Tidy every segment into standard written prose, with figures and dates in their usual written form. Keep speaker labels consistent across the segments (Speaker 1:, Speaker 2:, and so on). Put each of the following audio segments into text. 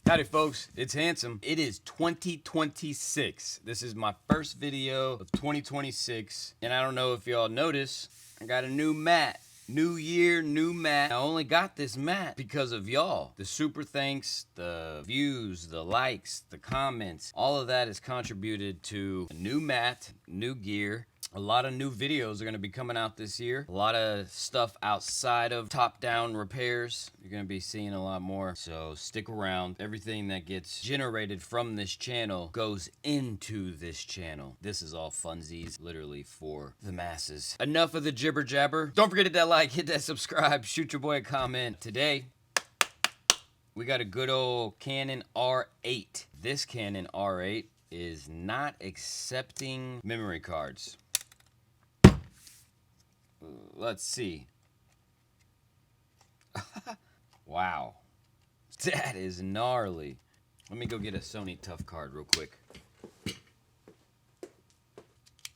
Speaker 1: Howdy folks, it's Handsome. It is 2026. This is my first video of 2026. And I don't know if y'all notice, I got a new mat. New year, new mat. I only got this mat because of y'all. The super thanks, the views, the likes, the comments, all of that has contributed to a new mat, new gear. A lot of new videos are going to be coming out this year. A lot of stuff outside of top-down repairs. You're going to be seeing a lot more. So stick around. Everything that gets generated from this channel goes into this channel. This is all funsies, literally for the masses. Enough of the jibber jabber. Don't forget to hit that like, hit that subscribe, shoot your boy a comment. Today, we got a good old Canon R8. This Canon R8 is not accepting memory cards. Let's see. Wow. That is gnarly. Let me go get a Sony Tough card real quick.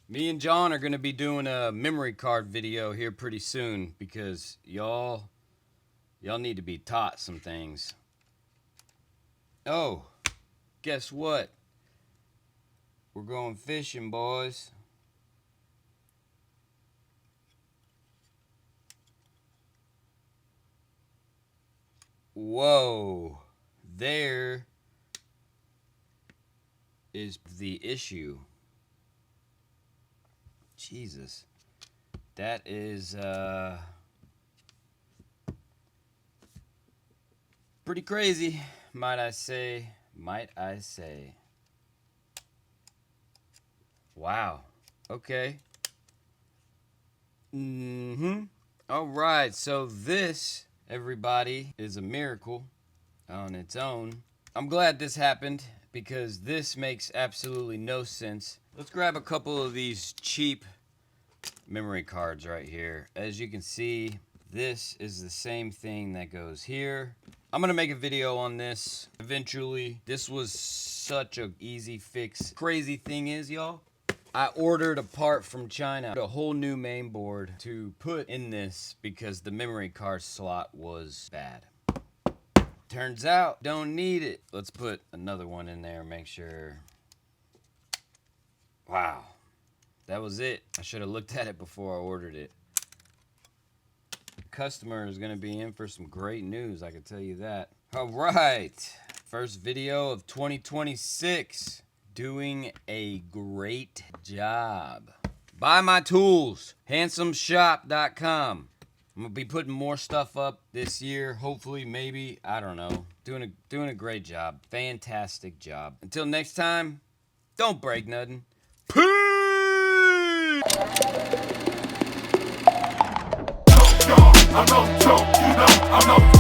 Speaker 1: Me and John are going to be doing a memory card video here pretty soon because y'all need to be taught some things. Oh, guess what? We're going fishing, boys. Whoa, there is the issue. Jesus, that is pretty crazy, might I say. Wow, okay. All right, so this, everybody, is a miracle on its own. I'm glad this happened because this makes absolutely no sense. Let's grab a couple of these cheap memory cards right here. As you can see, this is the same thing that goes here. I'm gonna make a video on this eventually. This was such an easy fix. Crazy thing is, y'all, I ordered a part from China, a whole new main board to put in this because the memory card slot was bad. Turns out, don't need it. Let's put another one in there, make sure. Wow, that was it. I should have looked at it before I ordered it. The customer is gonna be in for some great news, I can tell you that. All right, first video of 2026. Doing a great job. Buy my tools, handsomeshop.com. I'm gonna be putting more stuff up this year, hopefully, maybe, I don't know. Doing a great job, fantastic job. Until next time, don't break nothing. Peace! I'm no joke, you know, I'm no